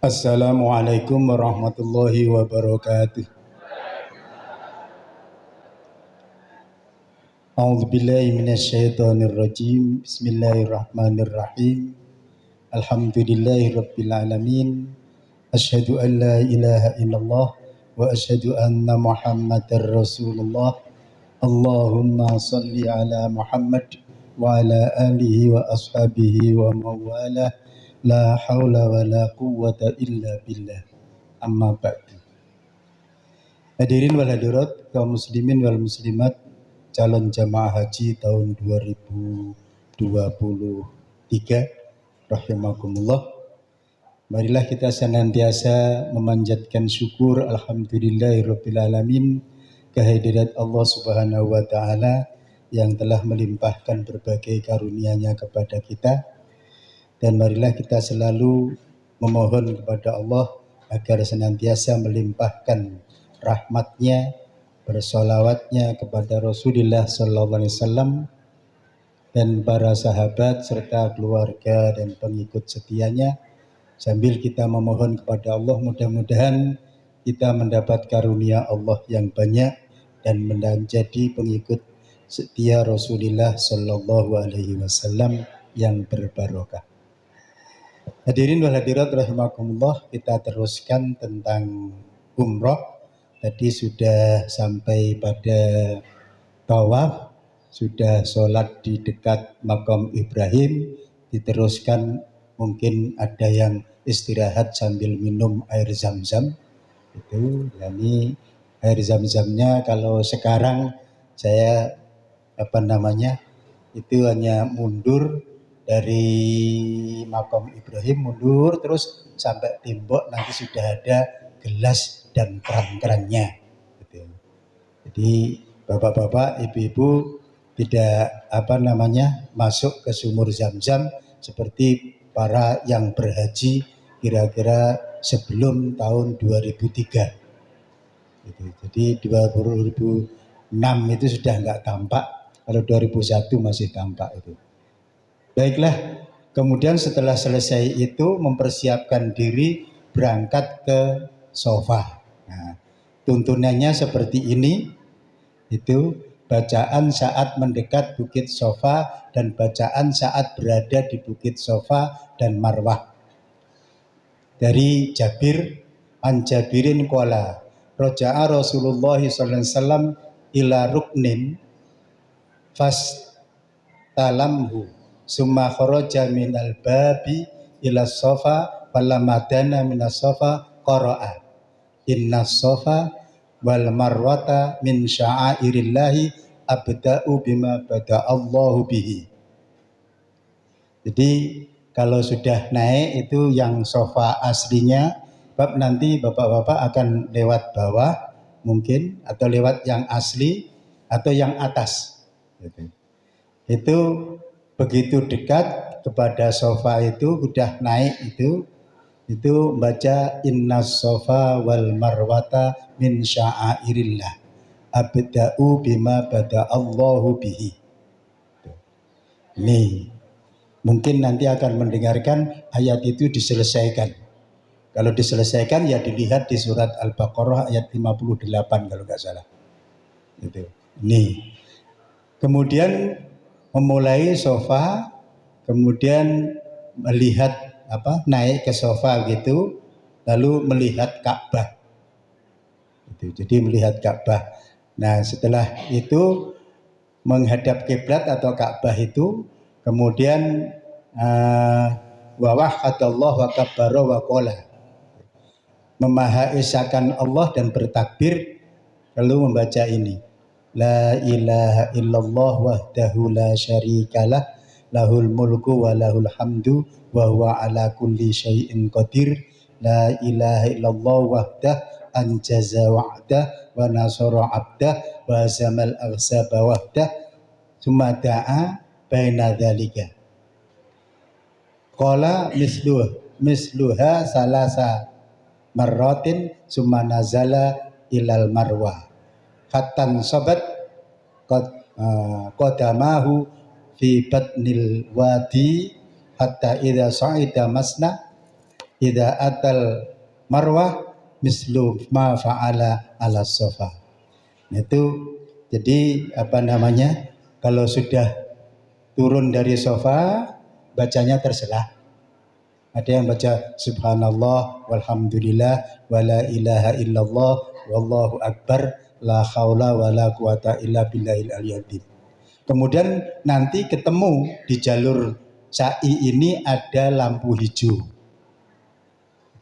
Assalamualaikum warahmatullahi wabarakatuh. A'udzu billahi minasyaitonir rajim. Bismillahirrahmanirrahim. Alhamdulillahi rabbil alamin. Asyhadu an la ilaha illallah wa asyhadu anna Muhammadar Rasulullah. Allahumma shalli ala Muhammad wa ala alihi wa ashabihi wa mawalah. La haula wa la quwwata illa billah. Amma ba'du. Hadirin wal hadirat, kaum muslimin wal muslimat, calon jamaah haji tahun 2023 rahimakumullah. Marilah kita senantiasa memanjatkan syukur alhamdulillahirabbil alamin kehadirat Allah Subhanahu wa taala yang telah melimpahkan berbagai karunia-Nya kepada kita. Dan marilah kita selalu memohon kepada Allah agar senantiasa melimpahkan rahmatnya, bersolawatnya kepada Rasulullah SAW dan para sahabat serta keluarga dan pengikut setianya, sambil kita memohon kepada Allah mudah-mudahan kita mendapat karunia Allah yang banyak dan menjadi pengikut setia Rasulullah SAW yang berbarokah. Hadirin wal hadirat rahimakumullah, kita teruskan tentang umroh. Tadi sudah sampai pada tawaf, sudah sholat di dekat makam Ibrahim, diteruskan mungkin ada yang istirahat sambil minum air zam-zam. Itu, yani air zam-zamnya kalau sekarang saya itu hanya mundur dari makam Ibrahim, mundur terus sampai tembok, nanti sudah ada gelas dan keran-kerannya gitu. Jadi bapak-bapak, ibu-ibu tidak masuk ke sumur zam-zam seperti para yang berhaji kira-kira sebelum tahun 2003 gitu. Jadi 2006 itu sudah nggak tampak, kalau 2001 masih tampak itu. Baiklah, kemudian setelah selesai itu mempersiapkan diri berangkat ke Sofa. Nah, tuntunannya seperti ini, itu bacaan saat mendekat Bukit Sofa dan bacaan saat berada di Bukit Sofa dan Marwah. Dari Jabir, an Jabirin qala, roja'a Rasulullah SAW ila ruknin fas talamhu summa kharaja minal babi ila sofa falamadana minas sofa qara'a innas sofa wal marwata min sya'airillahi abda'u bima bada'allahu bihi. Jadi kalau sudah naik itu yang sofa aslinya, bab nanti bapak-bapak akan lewat bawah mungkin, atau lewat yang asli atau yang atas gitu. Itu begitu dekat kepada sofa itu udah naik itu baca innas sofa wal marwata min sya'airillah abda'u bima bada'allahu bihi. Nih, mungkin nanti akan mendengarkan ayat itu diselesaikan. Kalau diselesaikan ya dilihat di surat Al-Baqarah ayat 58 kalau nggak salah. Itu. Nih. Kemudian memulai sofa, kemudian melihat naik ke sofa gitu, lalu melihat Ka'bah. Jadi melihat Ka'bah. Nah, setelah itu menghadap kiblat atau Ka'bah itu, kemudian wawahadallah wa kabbara wa qala, memahaesakan Allah dan bertakbir, lalu membaca ini, la ilaha illallah wahdahu la syarikalah lahul mulku wa lahul hamdu wa huwa ala kulli syai'in qadir. La ilaha illallah wahdah anjaza wa'dah wa nasara abdah wa zamal aghsaba wahdah summa da'a baina dzalika qala misluha salasa marratin summa nazala ilal marwah hatan sobat qadamahu fi batnil wadi hatta idza sa'ida masna idza atal marwah mislu ma fa'ala ala sofa. Itu jadi apa namanya, kalau sudah turun dari sofa bacanya terserah. Ada yang baca subhanallah walhamdulillah wala ilaha illallah wallahu akbar la haula wala quwata illa billahil aliyyil azim. Kemudian nanti ketemu di jalur sa'i ini ada lampu hijau.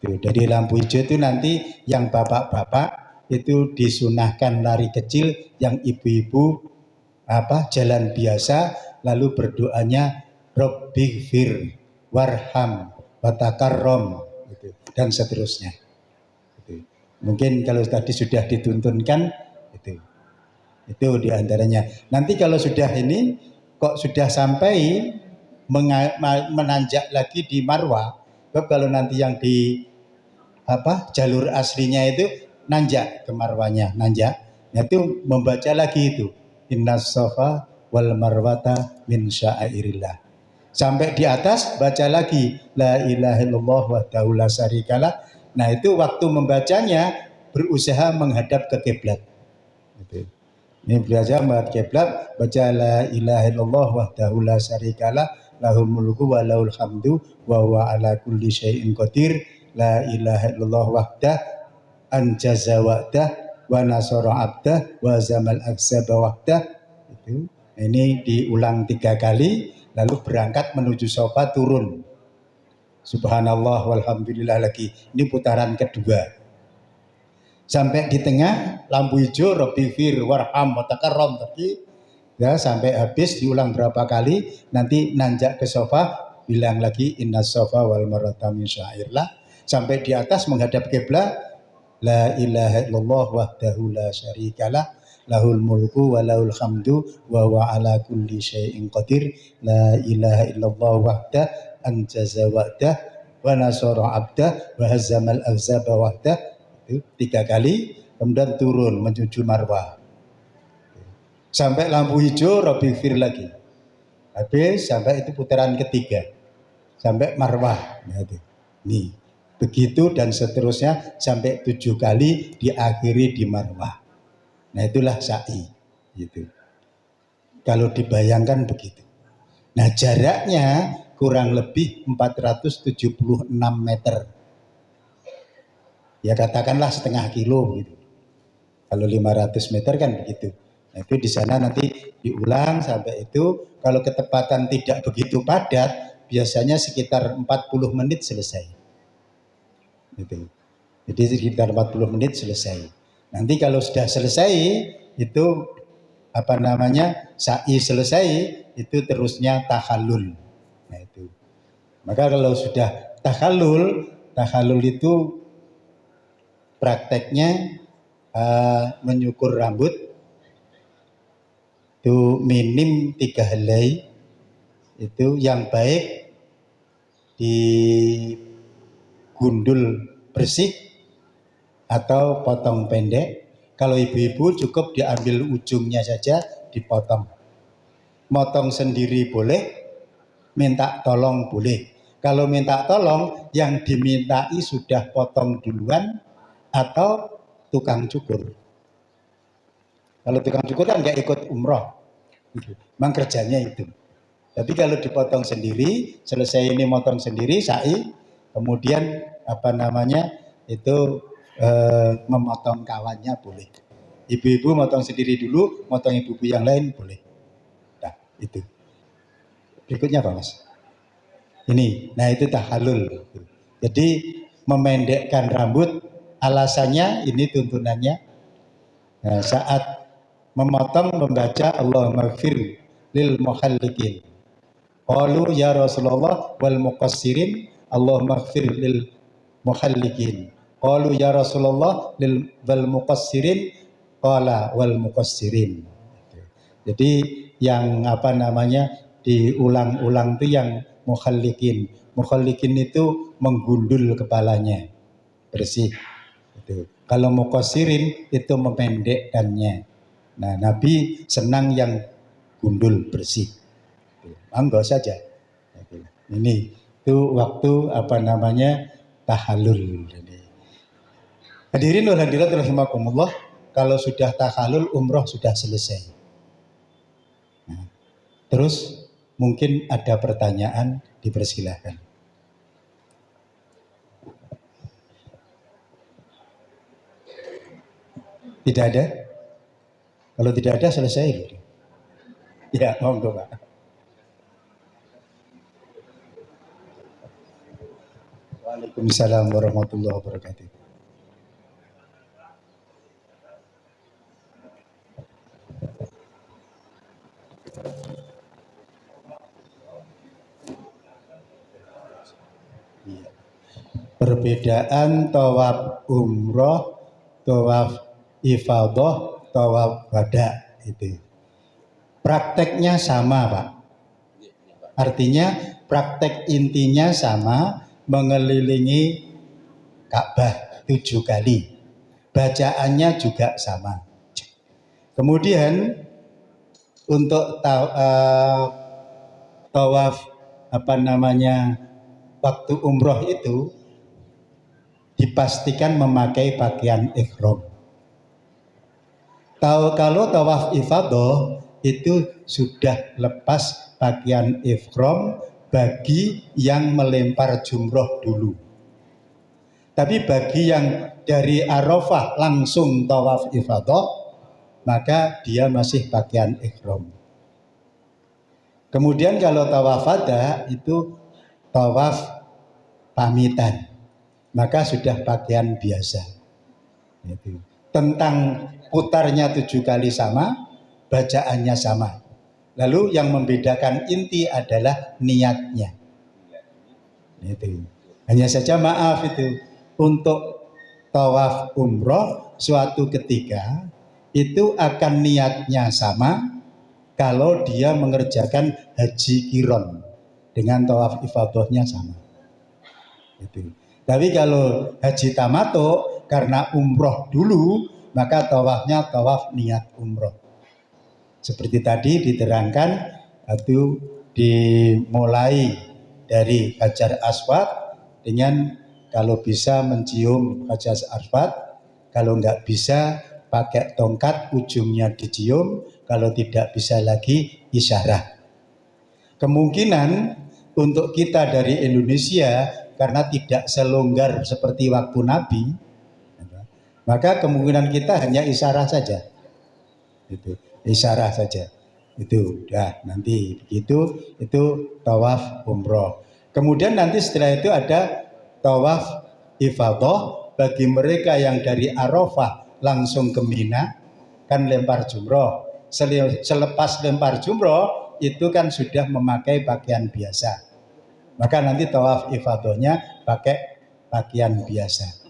Dari lampu hijau itu nanti yang bapak-bapak itu disunahkan lari kecil, yang ibu-ibu jalan biasa, lalu berdoanya Rabbighfir warham watakarrom gitu, dan seterusnya. Gitu. Mungkin kalau tadi sudah dituntunkan itu diantaranya. Nanti kalau sudah ini kok sudah sampai menanjak lagi di Marwah, kalau nanti yang di jalur aslinya itu nanjak ke Marwahnya, nanjak, itu membaca lagi itu innas safa wal marwata min sya'airillah. Sampai di atas baca lagi la ilaha illallah wahdahu la syarikalah. Nah itu waktu membacanya berusaha menghadap ke kiblat. Ini belajar menghadap kiblat, baca la ilaha illallah wahdahu la syarikalah lahul mulku wa lahul hamdu wa huwa ala kulli syai'in qadir. La ilaha illallah wahdah anjaza wahdah wa nasara abdah wa zamal aksaba wahdah. Itu ini diulang 3 kali, lalu berangkat menuju sofa, turun subhanallah walhamdulillah lagi. Ini putaran kedua. Sampai di tengah lampu hijau Rabbighfir warham watakarrom tadi ya, sampai habis diulang berapa kali, nanti nanjak ke sofa bilang lagi innas sofa wal marwata min sya'airillah. Sampai di atas menghadap kiblat la ilaha illallah wahdahu la syarikalah lahul mulku wa lahul hamdu wa huwa ala kulli syai'in qadir. La ilaha illallah wahdah anjaza wahdah wa nasara abdah wa hazamal ahzaba wahdah. Itu 3 kali, kemudian turun menuju Marwah sampai lampu hijau Rabbighfir lagi. Habis sampai itu putaran ketiga sampai Marwah. Nah, itu. Nih begitu dan seterusnya sampai 7 kali diakhiri di Marwah. Nah itulah sa'i gitu. Kalau dibayangkan begitu. Nah jaraknya kurang lebih 476 meter. Ya katakanlah setengah kilo gitu. Kalau 500 meter kan begitu. Nah, itu di sana nanti diulang sampai itu. Kalau ketepatan tidak begitu padat, biasanya sekitar 40 menit selesai. Gitu. Jadi sekitar 40 menit selesai. Nanti kalau sudah selesai itu sa'i selesai, itu terusnya takhallul. Nah itu. Maka kalau sudah takhallul itu prakteknya menyukur rambut itu minim 3 helai, itu yang baik digundul bersih atau potong pendek. Kalau ibu-ibu cukup diambil ujungnya saja dipotong. Motong sendiri boleh, minta tolong boleh. Kalau minta tolong, yang dimintai sudah potong duluan atau tukang cukur. Kalau tukang cukur kan nggak ikut umroh, memang kerjanya itu. Tapi kalau dipotong sendiri, selesai ini motong sendiri, sa'i, kemudian itu memotong kawannya boleh. Ibu-ibu motong sendiri dulu, motong ibu-ibu yang lain boleh. Nah itu. Berikutnya apa mas? Ini, nah itu tahalul. Jadi memendekkan rambut, alasannya ini tuntunannya. Nah, saat memotong membaca Allahumma ighfir lil muhalliqin. Qalu ya Rasulullah wal muqassirin Allahumma ighfir lil muhalliqin. Qalu ya Rasulullah wal muqassirin qala wal muqassirin. Jadi yang diulang-ulang itu yang muhalliqin. Muhalliqin itu menggundul kepalanya bersih. Itu. Kalau muqassirin itu memendekkannya. Nah, Nabi senang yang gundul bersih. Monggo saja. Ini itu waktu tahallul. Hadirin wal hadirat rahimakumullah, kalau sudah tahallul umroh sudah selesai. Nah, terus mungkin ada pertanyaan, dipersilahkan. Tidak ada? Kalau tidak ada selesai. Ya, monggo Pak. Waalaikumsalam warahmatullahi wabarakatuh. Perbedaan tawaf umroh, tawaf ifadah, tawaf wada itu. Prakteknya sama Pak. Artinya praktek intinya sama, mengelilingi Ka'bah 7 kali. Bacaannya juga sama. Kemudian untuk tawaf waktu umroh itu dipastikan memakai pakaian ihram. Kalau tawaf ifadah itu sudah lepas pakaian ihram bagi yang melempar jumroh dulu. Tapi bagi yang dari Arafah langsung tawaf ifadah, maka dia masih pakaian ihram. Kemudian kalau tawaf wada itu tawaf pamitan, maka sudah pakaian biasa. Itu. Tentang putarnya 7 kali sama, bacaannya sama. Lalu yang membedakan inti adalah niatnya. Itu. Hanya saja maaf itu, untuk tawaf umroh suatu ketika itu akan niatnya sama kalau dia mengerjakan haji kiron dengan tawaf ifadahnya sama. Itu. Tapi kalau haji tamato karena umroh dulu, maka tawafnya tawaf niat umroh. Seperti tadi diterangkan, itu dimulai dari Hajar Aswad dengan kalau bisa mencium Hajar Aswad, kalau nggak bisa pakai tongkat ujungnya dicium, kalau tidak bisa lagi isyarat. Kemungkinan untuk kita dari Indonesia karena tidak selonggar seperti waktu Nabi, maka kemungkinan kita hanya isyarat saja. Itu, isyarat saja. Itu, nanti begitu itu tawaf umroh. Kemudian nanti setelah itu ada tawaf ifadah bagi mereka yang dari Arafah langsung ke Mina, kan lempar jumroh. Selepas lempar jumroh itu kan sudah memakai pakaian biasa. Maka nanti tawaf ifadahnya pakai pakaian biasa.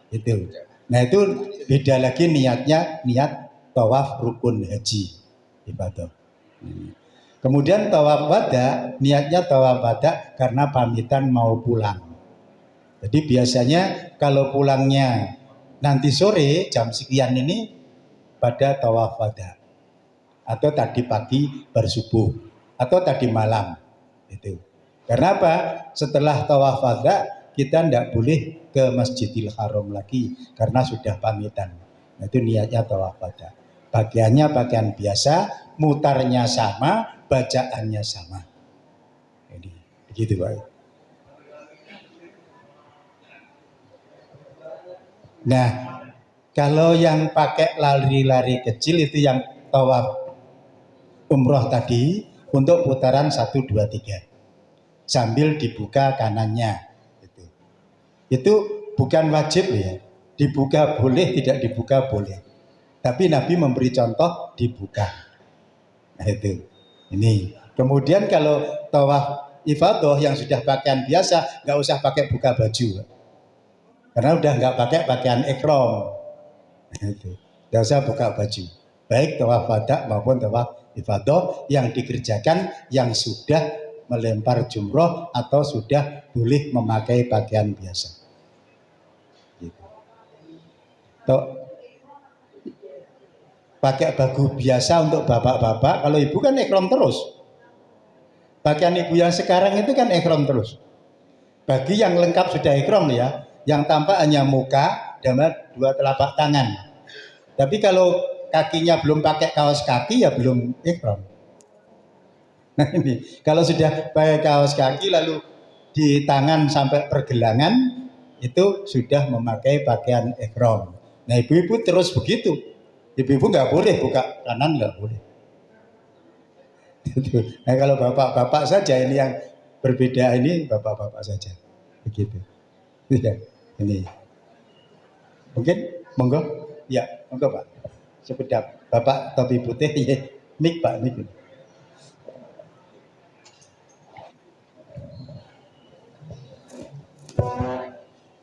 Itu. Nah itu beda lagi niatnya, niat tawaf rukun haji ibadah. Kemudian tawaf wada, niatnya tawaf wada karena pamitan mau pulang. Jadi biasanya kalau pulangnya nanti sore jam sekian ini pada tawaf wada, atau tadi pagi bersubuh, atau tadi malam. Itu. Karena apa? Setelah tawaf wada kita tidak boleh ke Masjidil Haram lagi karena sudah pamitan. Nah, itu niatnya tawaf wada. Pakaiannya pakaian biasa, mutarnya sama, bacaannya sama. Jadi begitu Pak. Nah, kalau yang pakai lari-lari kecil itu yang tawaf umroh tadi untuk putaran 1, 2, 3 sambil dibuka kanannya. Itu bukan wajib ya, dibuka boleh, tidak dibuka boleh. Tapi Nabi memberi contoh dibuka. Nah itu, ini. Kemudian kalau tawaf ifadah yang sudah pakaian biasa, nggak usah pakai buka baju, karena udah nggak pakai pakaian ihram. Nah itu, nggak usah buka baju. Baik tawaf wada maupun tawaf ifadah yang dikerjakan yang sudah melempar jumroh atau sudah boleh memakai pakaian biasa. Gitu. Pakai baju biasa untuk bapak-bapak, kalau ibu kan ihram terus. Pakaian ibu yang sekarang itu kan ihram terus. Bagi yang lengkap sudah ihram ya, yang tampak hanya muka dan dua telapak tangan. Tapi kalau kakinya belum pakai kaos kaki ya belum ihram. Nah ini, kalau sudah pakai kaos kaki lalu di tangan sampai pergelangan itu sudah memakai pakaian ihram. Nah ibu-ibu terus begitu. Ibu-ibu nggak boleh buka kanan, nggak boleh. Nah kalau bapak-bapak saja ini yang berbeda, ini bapak-bapak saja begitu ya. Ini mungkin monggo ya, monggo Pak sepedap bapak topi putih ya, mik Pak mik.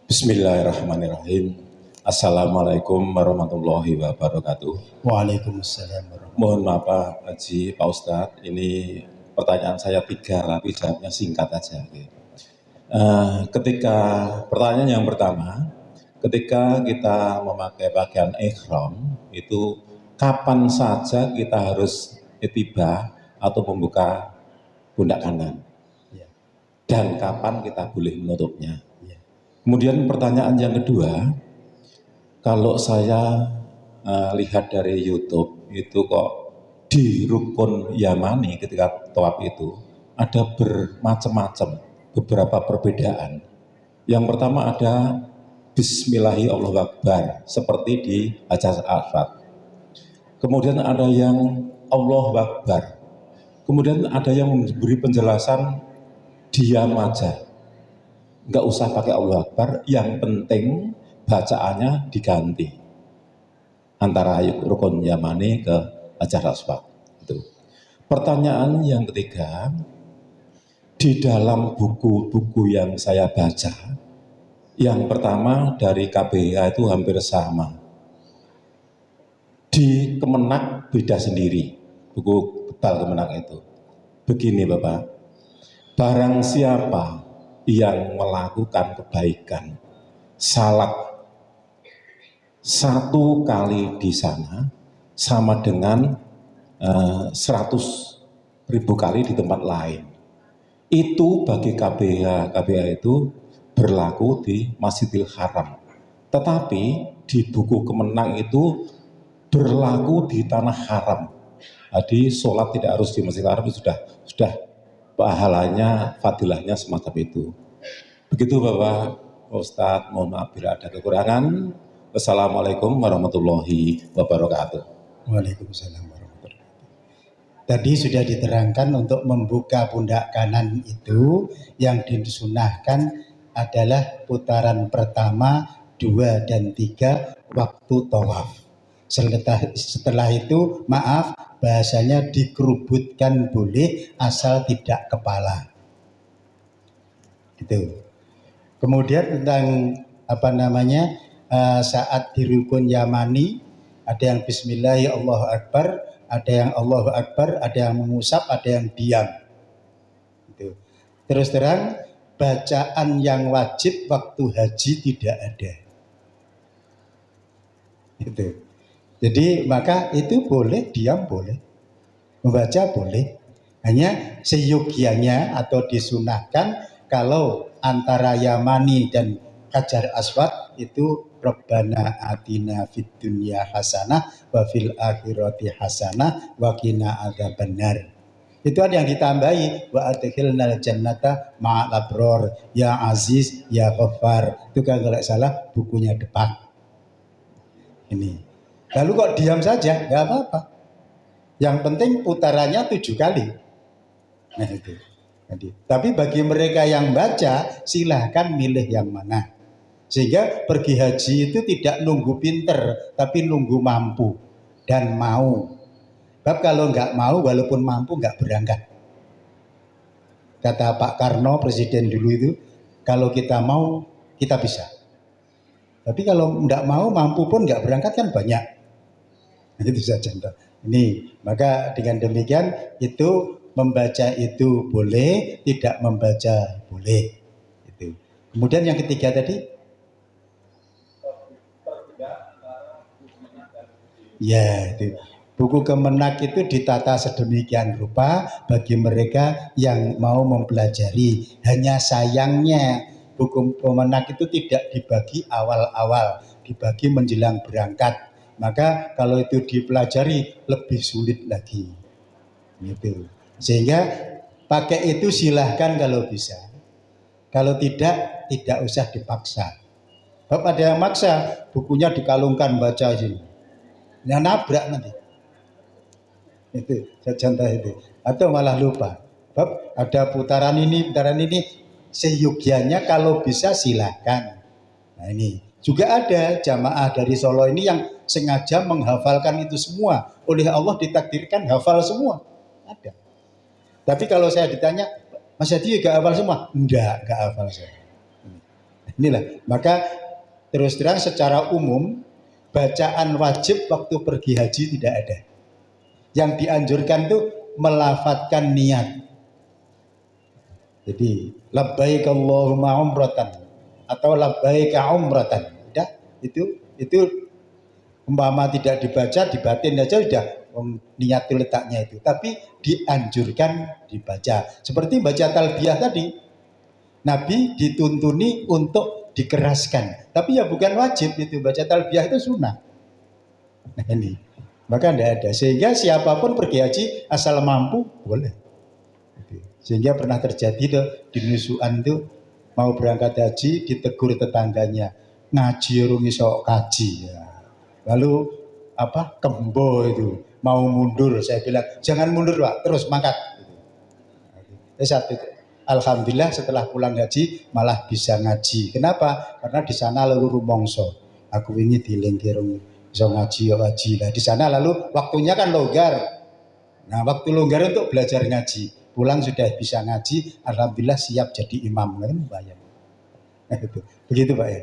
Bismillahirrahmanirrahim. Assalamualaikum warahmatullahi wabarakatuh. Waalaikumsalam warahmatullahi. Mohon maaf Pak Haji, Pak Ustadz, ini pertanyaan saya 3 tapi jawabnya singkat aja. Ketika pertanyaan yang pertama, ketika kita memakai pakaian ihram itu kapan saja kita harus itibah atau membuka pundak kanan, dan kapan kita boleh menutupnya. Kemudian pertanyaan yang kedua, kalau saya lihat dari YouTube itu kok di rukun Yamani ketika tawaf itu ada bermacam-macam, beberapa perbedaan. Yang pertama ada Bismillahi Allahu Akbar seperti di Hajar Aswad. Kemudian ada yang Allahu Akbar. Kemudian ada yang memberi penjelasan diam aja, nggak usah pakai Allahu Akbar, yang penting bacaannya diganti antara rukun Yamani ke Hajar Aswad. Itu. Pertanyaan yang ketiga, di dalam buku-buku yang saya baca, yang pertama dari KBH itu hampir sama. Di Kemenak beda sendiri, buku tebal Kemenak itu. Begini Bapak, barang siapa yang melakukan kebaikan salat 1 kali di sana sama dengan 100.000 kali di tempat lain. Itu bagi KBH itu berlaku di Masjidil Haram. Tetapi di buku Kemenang itu berlaku di tanah haram. Jadi sholat tidak harus di Masjidil Haram, sudah pahalanya, fadilahnya semacam itu. Begitu Bapak Ustadz, mohon maaf bila ada kekurangan. Wassalamualaikum warahmatullahi wabarakatuh. Waalaikumsalam warahmatullahi wabarakatuh. Tadi sudah diterangkan untuk membuka pundak kanan itu yang disunahkan adalah putaran pertama, 2 dan 3 waktu tawaf. Setelah itu maaf, bahasanya dikerubutkan boleh asal tidak kepala. Gitu. Kemudian tentang saat di rukun Yamani ada yang Bismillah Allahu Akbar, ada yang Allahu Akbar, ada yang mengusap, ada yang diam. Gitu. Terus terang bacaan yang wajib waktu haji tidak ada. Gitu. Jadi maka itu boleh, diam boleh, membaca boleh. Hanya seyogianya atau disunahkan kalau antara Yamani dan Hajar Aswad itu Rabbana atina fid dunya hasanah wa fil akhirati hasanah wa qina adzabannar. Itu ada yang ditambahi wa adkhilnal jannata ma'al abror ya aziz ya ghaffar. Itu kalau tidak salah bukunya depan. Ini. Lalu kok diam saja, nggak apa-apa. Yang penting putarannya 7 kali. Nah itu. Jadi, tapi bagi mereka yang baca, silahkan milih yang mana. Sehingga pergi haji itu tidak nunggu pinter, tapi nunggu mampu dan mau. Sebab kalau nggak mau, walaupun mampu nggak berangkat. Kata Pak Karno, presiden dulu itu, kalau kita mau, kita bisa. Tapi kalau nggak mau, mampu pun nggak berangkat kan banyak. Itu saja. Ini maka dengan demikian itu membaca itu boleh, tidak membaca boleh. Itu. Kemudian yang ketiga tadi, ya itu buku Kemenak itu ditata sedemikian rupa bagi mereka yang mau mempelajari. Hanya sayangnya Hukum pemenak itu tidak dibagi awal-awal, dibagi menjelang berangkat. Maka kalau itu dipelajari lebih sulit lagi. Gitu. Sehingga pakai itu silahkan kalau bisa. Kalau tidak usah dipaksa. Sebab ada yang maksa, bukunya dikalungkan baca sini. Ya nabrak nanti. Itu contoh itu. Atau malah lupa. Sebab ada putaran ini, seyogianya kalau bisa silahkan. Nah ini juga ada jamaah dari Solo ini yang sengaja menghafalkan itu semua. Oleh Allah ditakdirkan hafal semua. Ada. Tapi kalau saya ditanya, Mas Hadi gak hafal semua? Enggak hafal saya. Inilah, maka terus terang secara umum bacaan wajib waktu pergi haji tidak ada. Yang dianjurkan itu melafadzkan niat. Jadi labbaik Allahumma umratan atau labbaik umratan. Udah, itu umpama tidak dibaca, dibatin aja udah niat letaknya itu. Tapi dianjurkan dibaca. Seperti baca talbiyah tadi. Nabi dituntuni untuk dikeraskan. Tapi ya bukan wajib itu, baca talbiyah itu sunnah. Nah ini, maka tidak ada. Sehingga siapapun pergi haji asal mampu boleh. Sehingga pernah terjadi tuh, di Nusuan tuh mau berangkat haji ditegur tetangganya, ngaji urung iso kaji. Ya. Lalu kembo itu mau mundur, saya bilang jangan mundur Pak, terus mangkat. Satu. Alhamdulillah setelah pulang haji malah bisa ngaji. Kenapa? Karena di sana lalu rumongso. Aku ini dilengkirung bisa ngaji ya ngaji. Nah di sana lalu waktunya kan longgar. Nah waktu longgar untuk belajar ngaji. Pulang sudah bisa ngaji. Alhamdulillah siap jadi imam. Kan bayang. Nah itu. Begitu Pak ya.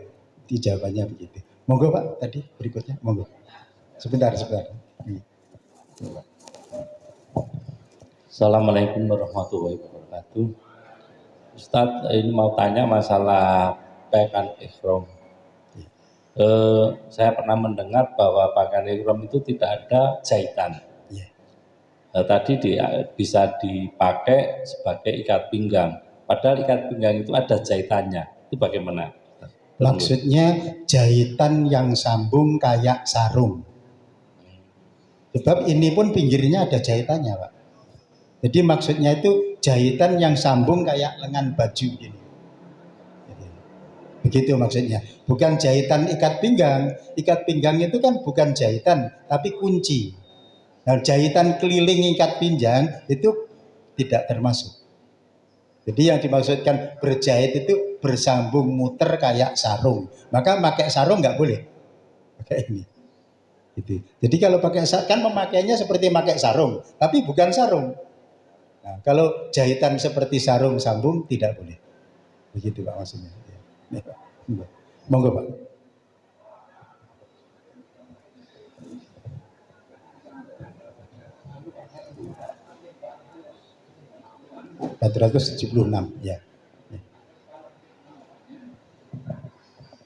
Itu jawabannya begitu. Monggo Pak tadi berikutnya. Monggo. Sebentar. Assalamualaikum warahmatullahi wabarakatuh. Ustadz, ini mau tanya masalah pakaian ihram. Saya pernah mendengar bahwa pakaian ihram itu tidak ada jahitan. Tadi bisa dipakai sebagai ikat pinggang. Padahal ikat pinggang itu ada jahitannya. Itu bagaimana? Maksudnya jahitan yang sambung kayak sarung. Sebab ini pun pinggirnya ada jahitannya Pak. Jadi maksudnya itu jahitan yang sambung kayak lengan baju ini. Begitu maksudnya. Bukan jahitan ikat pinggang. Ikat pinggang itu kan bukan jahitan, tapi kunci. Nah, jahitan keliling ikat pinggang itu tidak termasuk. Jadi yang dimaksudkan berjahit itu bersambung muter kayak sarung. Maka pakai sarung nggak boleh. Pakai ini. Gitu. Jadi kalau pakai kan memakainya seperti pakai sarung, tapi bukan sarung. Nah, kalau jahitan seperti sarung sambung tidak boleh. Begitu Pak maksudnya. Ya. Monggo Pak. (476) ya.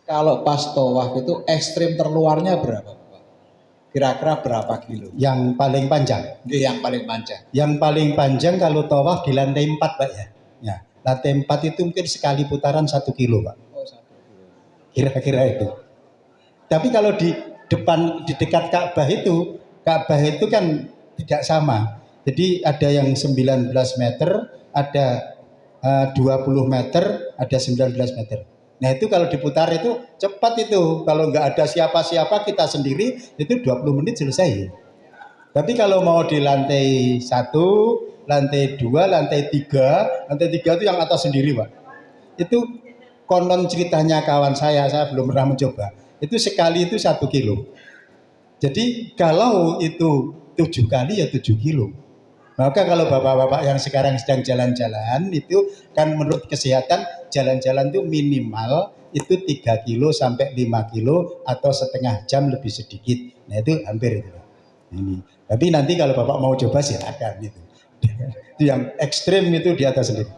Kalau pas tawaf itu ekstrim terluarnya berapa? Kira-kira berapa kilo? Yang paling panjang? Yang paling panjang. Yang paling panjang kalau tawaf di lantai 4 Pak ya. Ya, lantai 4 itu mungkin sekali putaran 1 kilo Pak. Oh, 1 kilo. Kira-kira itu. Tapi kalau di dekat Ka'bah itu kan tidak sama. Jadi ada yang 19 meter, ada 20 meter, ada 19 meter. Nah itu kalau diputar itu cepat itu. Kalau nggak ada siapa-siapa kita sendiri itu 20 menit selesai. Tapi kalau mau di lantai 1, lantai 2, lantai 3, lantai 3 itu yang atas sendiri Pak. Itu konon ceritanya kawan saya belum pernah mencoba. Itu sekali itu 1 kilo. Jadi kalau itu 7 kali ya 7 kilo. Maka kalau bapak-bapak yang sekarang sedang jalan-jalan itu kan menurut kesehatan jalan-jalan itu minimal itu 3 kilo sampai 5 kilo atau setengah jam lebih sedikit. Nah itu hampir itu. Ini. Tapi nanti kalau bapak mau coba silakan itu. Itu yang ekstrim itu di atas sendiri.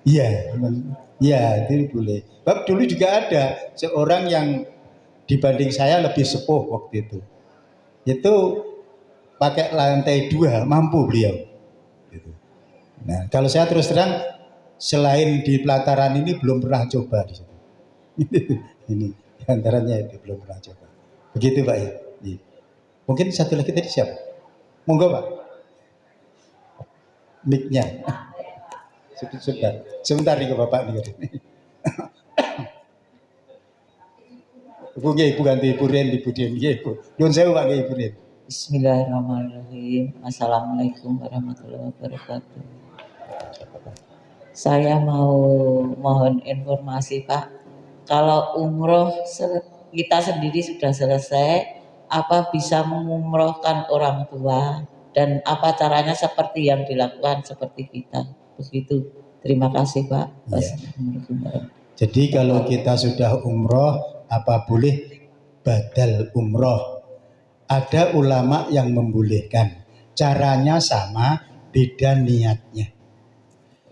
Iya, itu boleh. Bab dulu juga ada seorang yang dibanding saya lebih sepuh waktu itu. Itu pakai lantai 2 mampu beliau. Nah kalau saya terus terang selain di pelataran ini belum pernah coba di situ. Ini diantaranya itu belum pernah coba. Begitu Pak ya. Iya. Mungkin satu lagi tadi siapa? Monggo Pak. Mic-nya. Sebentar nih ke Bapak nih. Ibu nggih, Ibu ganti Ibu Ren, Ibu Dian nggih, Ibu. Nuwun sewu Pak nggih Ibu Ren. Bismillahirrahmanirrahim. Assalamualaikum warahmatullahi wabarakatuh. Saya mau mohon informasi Pak. Kalau umroh kita sendiri sudah selesai, apa bisa mengumrohkan orang tua dan apa caranya seperti yang dilakukan seperti kita? Begitu. Terima kasih Pak. Ya. Jadi kalau kita sudah umroh, apa boleh badal umroh? Ada ulama yang membolehkan. Caranya sama, beda niatnya.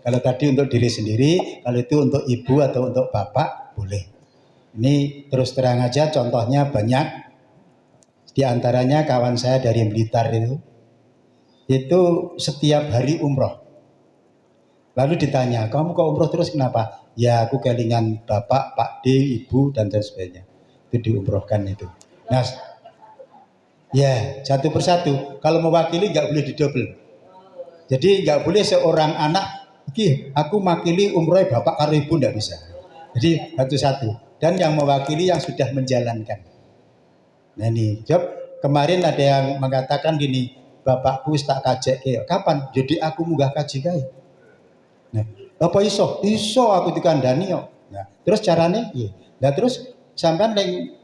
Kalau tadi untuk diri sendiri, kalau itu untuk ibu atau untuk bapak, boleh. Ini terus terang aja contohnya banyak. Di antaranya kawan saya dari Blitar itu setiap hari umroh. Lalu ditanya, kamu kok umroh terus kenapa? Ya aku kelingan bapak, Pak D, ibu dan sebagainya. Itu diumrohkan itu. Nah, ya satu persatu. Kalau mewakili nggak boleh didobel. Jadi nggak boleh seorang anak, aku makili umroh bapak karo ibu nggak bisa. Jadi satu-satu. Dan yang mewakili yang sudah menjalankan. Nah ini, Job, kemarin ada yang mengatakan gini, bapakku tak kajek, kapan? Jadi aku munggah kaji kae. Nah, apa iso? Iso aku dikandani kok. Nah, terus carane iya. Nah, terus sampean ning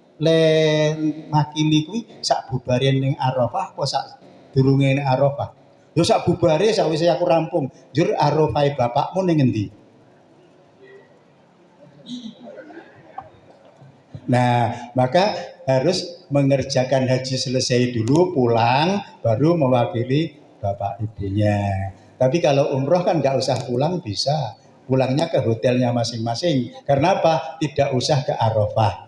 makili kuwi sak bubare ning Arafah apa sak durunge ning Arafah? Yo sak bubare sakwise aku rampung. Jur Arafah bapakmu ning endi? Nah, maka harus mengerjakan haji selesai dulu, pulang, baru mewakili bapak ibunya. Tapi kalau umroh kan nggak usah pulang, bisa. Pulangnya ke hotelnya masing-masing. Karena apa? Tidak usah ke Arafah.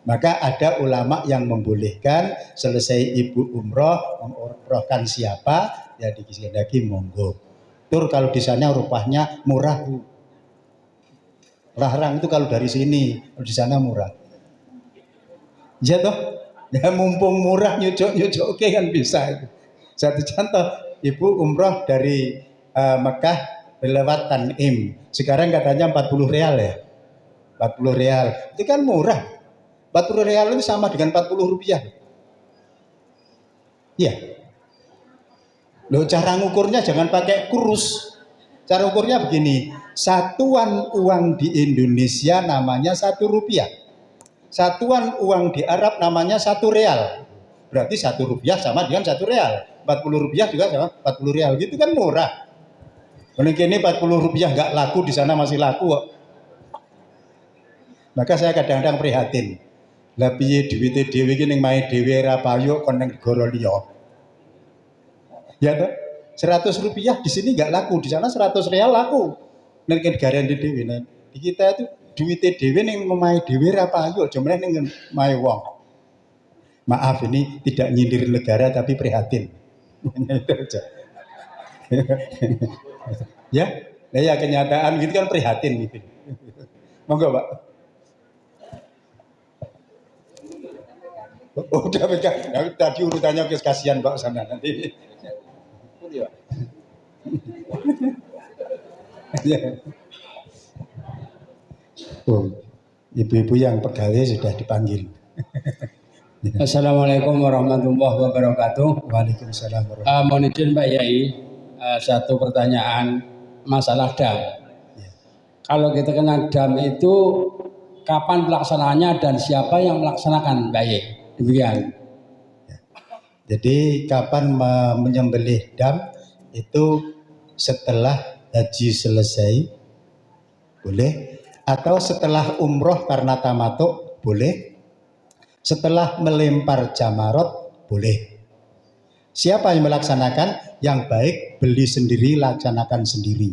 Maka ada ulama yang membolehkan selesai ibu umroh, mengumrohkan siapa, ya dikisih lagi monggo. Tur kalau di sana rupanya murah. Larang itu kalau dari sini, kalau di sana murah. Ya toh, ya mumpung murah nyucuk oke kan bisa. Satu contoh, ibu umroh dari Mekah lewat Tanim. Sekarang katanya 40 real ya. 40 real. Itu kan murah. 40 real itu sama dengan 40 rupiah. Iya. Loh, cara ngukurnya jangan pakai kurus. Cara ukurnya begini. Satuan uang di Indonesia namanya 1 rupiah. Satuan uang di Arab namanya 1 real. Berarti 1 rupiah sama dengan 1 real. 40 rupiah juga sama 40 real. Gitu kan murah. Mungkin ini 40 rupiah nggak laku, di sana masih laku kok. Maka saya kadang-kadang prihatin. Lah piye duwite dhewe iki ning mae dhewe ra payu kon ning negara liya. Ya toh? 100 rupiah di sini nggak laku, di sana 100 real laku. Ning negara dhewe. Nah, di kita itu duwite dhewe ning omahe dhewe ra payu, aja meneh ning omahe wong. Maaf ini tidak nyindir negara tapi prihatin. Itu aja. Ya, nah ya kenyataan gitu kan prihatin gitu. Monggo Pak. Oh, udah pegang. Nah, tadi urutannya kasihan Pak sana nanti. Oh, ibu-ibu yang pegawai sudah dipanggil. Assalamualaikum warahmatullahi wabarakatuh. Waalaikumsalam warahmatullahi wabarakatuh. Mohon izin Pak Yai, satu pertanyaan masalah dam. Ya. Kalau kita kenal dam itu kapan pelaksanaannya dan siapa yang melaksanakan Pak Yai? Demikian. Ya. Jadi kapan menyembelih dam itu setelah haji selesai boleh, atau setelah umroh karena tamattu boleh, setelah melempar jamarot boleh. Siapa yang melaksanakan? Yang baik beli sendiri, laksanakan sendiri.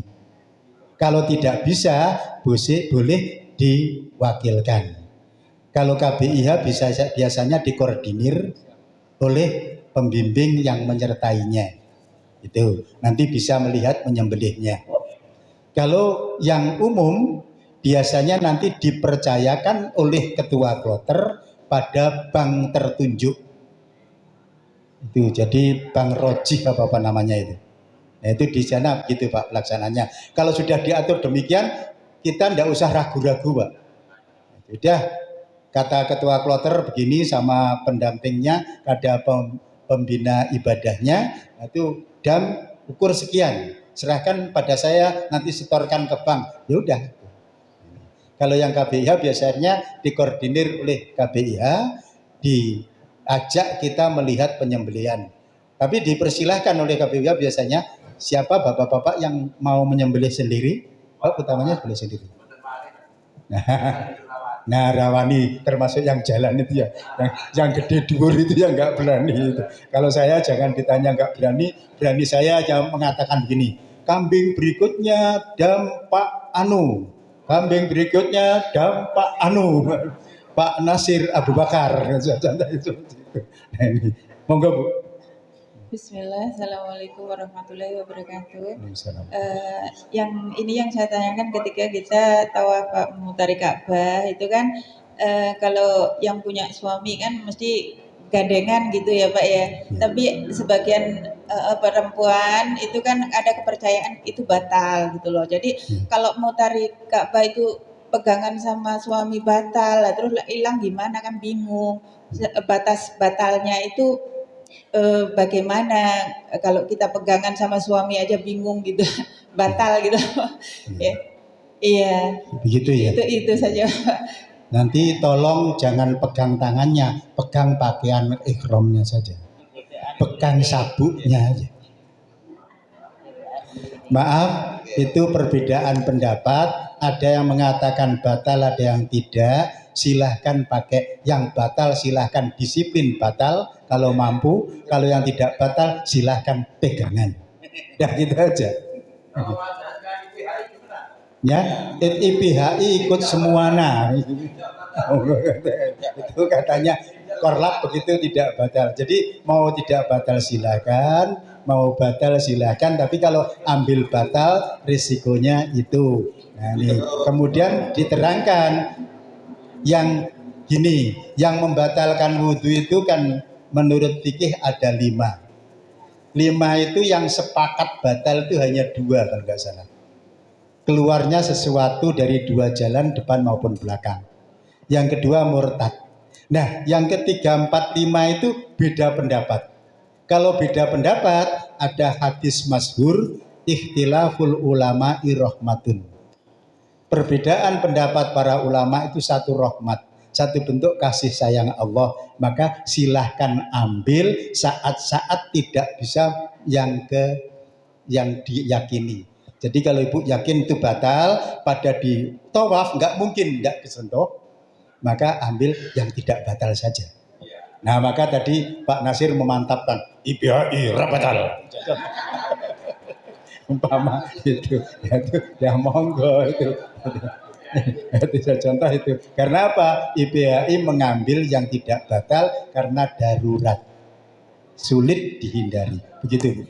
Kalau tidak bisa, boleh diwakilkan. Kalau KBIH biasanya dikoordinir oleh pembimbing yang menyertainya. Itu nanti bisa melihat menyembelihnya. Kalau yang umum biasanya nanti dipercayakan oleh ketua kloter pada bank tertunjuk. Itu jadi bank rojih apa namanya itu. Nah, itu di sana begitu Pak pelaksananya. Kalau sudah diatur demikian, kita tidak usah ragu-ragu Pak. Sudah kata ketua kloter begini sama pendampingnya, ada pembina ibadahnya, itu dam ukur sekian, serahkan pada saya, nanti setorkan ke bank. Ya udah. Kalau yang KBIH biasanya dikoordinir oleh KBIH, diajak kita melihat penyembelihan. Tapi dipersilahkan oleh KBIH biasanya siapa bapak-bapak yang mau menyembelih sendiri, utamanya sembelih sendiri. Nah rawani termasuk yang jalan itu ya, yang gede dhuwur itu yang nggak berani itu. Kalau saya jangan ditanya nggak berani, berani saya aja mengatakan begini, kambing berikutnya dampak anu, kambing berikutnya dampak anu, Pak Nasir Abu Bakar. Nah, ini. Monggo Bu. Bismillah, Assalamualaikum warahmatullahi wabarakatuh. Yang saya tanyakan ketika kita tawaf memutari Ka'bah itu kan kalau yang punya suami kan mesti gandengan gitu ya Pak ya. Tapi sebagian perempuan itu kan ada kepercayaan itu batal gitu loh. Jadi kalau memutari Ka'bah itu pegangan sama suami batal, terus hilang gimana kan bingung. Batas batalnya itu bagaimana kalau kita pegangan sama suami aja bingung gitu, batal gitu. Ya. Iya. Begitu ya. Itu saja. Nanti tolong jangan pegang tangannya, pegang pakaian ihramnya saja. Pegang sabuknya aja. Maaf, itu perbedaan pendapat. Ada yang mengatakan batal, ada yang tidak. Silahkan pakai yang batal, silahkan disiplin batal kalau mampu, kalau yang tidak batal silahkan pegangan. Udah gitu aja. Ya, IPHI ikut semuanya. Itu katanya korlap begitu tidak batal. Jadi mau tidak batal silahkan, mau batal silahkan. Tapi kalau ambil batal risikonya itu. Nah, ini kemudian diterangkan. Yang gini, yang membatalkan wudhu itu kan menurut fikih ada 5. 5 itu yang sepakat batal itu hanya 2 kalau nggak salah. Keluarnya sesuatu dari 2 jalan depan maupun belakang. Yang kedua murtad. Nah, yang ketiga 4, 5 itu beda pendapat. Kalau beda pendapat ada hadis masyhur ikhtilaful ulama irahmatun. Perbedaan pendapat para ulama itu satu rahmat, satu bentuk kasih sayang Allah. Maka silahkan ambil saat-saat tidak bisa yang diyakini. Jadi kalau ibu yakin itu batal, pada di tawaf nggak mungkin tidak kesentuh, maka ambil yang tidak batal saja. Nah maka tadi Pak Nasir memantapkan IPHI batal. Umpama itu ya monggo itu contoh itu. Karena apa? IPHI mengambil yang tidak batal karena darurat, sulit dihindari. Begitu.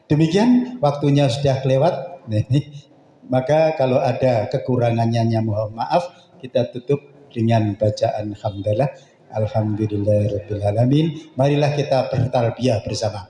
Demikian waktunya sudah kelewat. Maka kalau ada kekurangannya mohon maaf. Kita tutup dengan bacaan hamdalah. Alhamdulillahirabbil alamin. Marilah kita bertalbiyah bersama.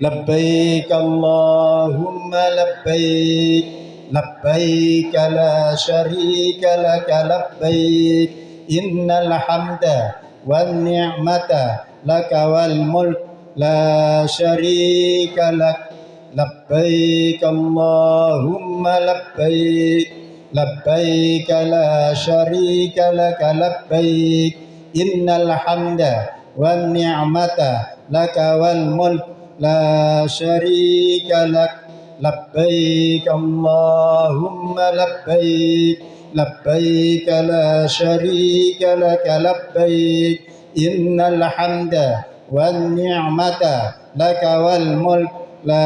Labbaik Allahumma labbaik, labbaik la syarika laka labbaik, innal hamda wan ni'mata laka wal mulk la syarika lak. Labbaik Allahumma labbaik, labbaik la syarika laka labbaik, innal hamda wan ni'mata laka wal mulk la syarika lak. Labbaik Allahumma labbaik, labbaik la syarika laka labbaik, innal hamda wan ni'mata laka wal mulk la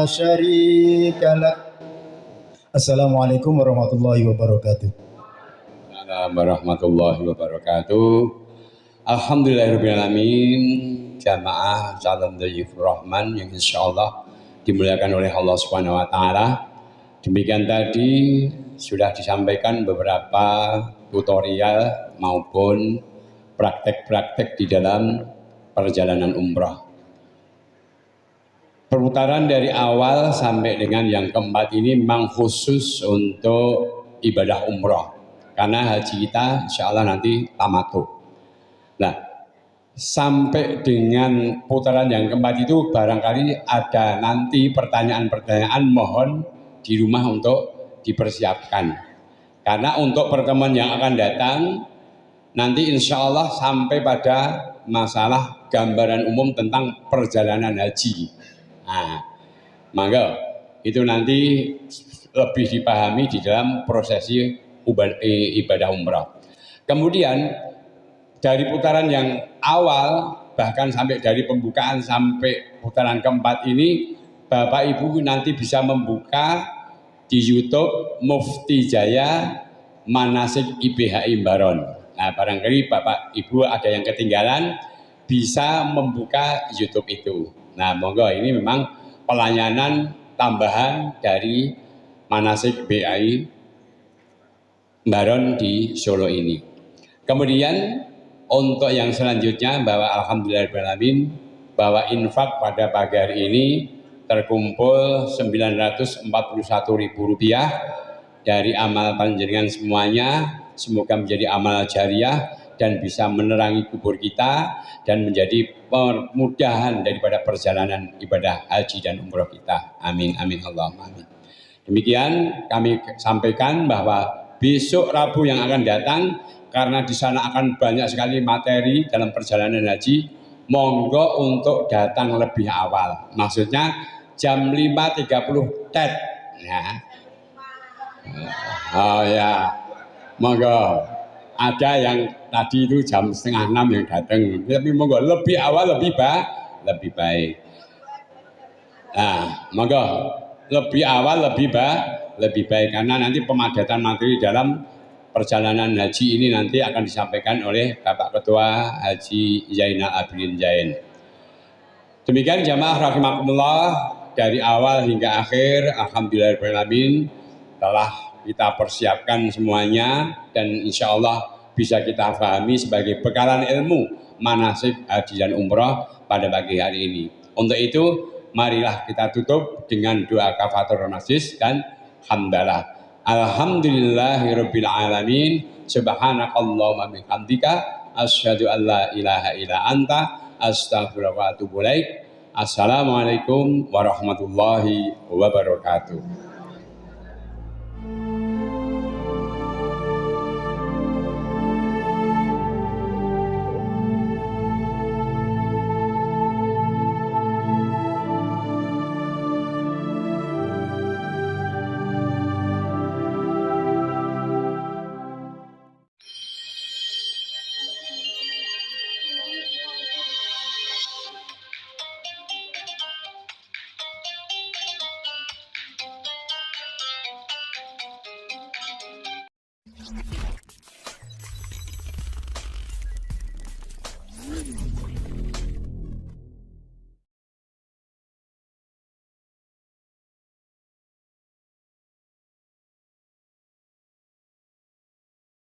syarika lak. Assalamualaikum warahmatullahi wabarakatuh. Assalamualaikum warahmatullahi wabarakatuh. Alhamdulillahirrahmanirrahim. Jamaah calon dhaifur rahman yang insyaallah dimuliakan oleh Allah Subhanahu wa taala. Demikian tadi sudah disampaikan beberapa tutorial maupun praktek-praktek di dalam perjalanan umrah. Perputaran dari awal sampai dengan yang keempat ini memang khusus untuk ibadah umrah. Karena haji kita insya Allah nanti tamattu. Nah, sampai dengan putaran yang keempat itu barangkali ada nanti pertanyaan-pertanyaan, mohon di rumah untuk dipersiapkan. Karena untuk pertemuan yang akan datang nanti insya Allah sampai pada masalah gambaran umum tentang perjalanan haji. Nah, maka itu nanti lebih dipahami di dalam prosesi ibadah umrah. Kemudian dari putaran yang awal bahkan sampai dari pembukaan sampai putaran keempat ini, Bapak Ibu nanti bisa membuka di YouTube Mufti Jaya Manasik IBHI Baron. Nah, barangkali Bapak Ibu ada yang ketinggalan bisa membuka YouTube itu. Nah, monggo ini memang pelayanan tambahan dari Manasik BAI Baron di Solo ini. Kemudian untuk yang selanjutnya bahwa alhamdulillahirrahmanirrahim bahwa infak pada pagi hari ini terkumpul Rp941.000 dari amal panjenengan semuanya. Semoga menjadi amal jariah dan bisa menerangi kubur kita dan menjadi permudahan daripada perjalanan ibadah haji dan umroh kita. Amin, amin, Allahumma amin. Demikian kami sampaikan bahwa besok Rabu yang akan datang, karena di sana akan banyak sekali materi dalam perjalanan haji, monggo untuk datang lebih awal. Maksudnya jam 5.30 tet. Ya. Oh ya, monggo. Ada yang tadi itu jam 5:30 yang datang, tapi monggo lebih awal lebih baik. Nah, monggo lebih awal lebih baik karena nanti pemadatan materi dalam perjalanan haji ini nanti akan disampaikan oleh Bapak Ketua Haji Zainal Abidin Zain. Demikian jamaah rahimakumullah, dari awal hingga akhir alhamdulillahirrahmanirrahim telah kita persiapkan semuanya dan insya Allah bisa kita pahami sebagai bekalan ilmu manasik haji dan umroh pada pagi hari ini. Untuk itu marilah kita tutup dengan doa kafaratul majlis dan hamdalah. Alhamdulillahirabbil alamin. Subhanakallahumma bihamdika asyhadu an la ilaha illa anta astaghfiruka wa atubu ilaik. Assalamualaikum warahmatullahi wabarakatuh.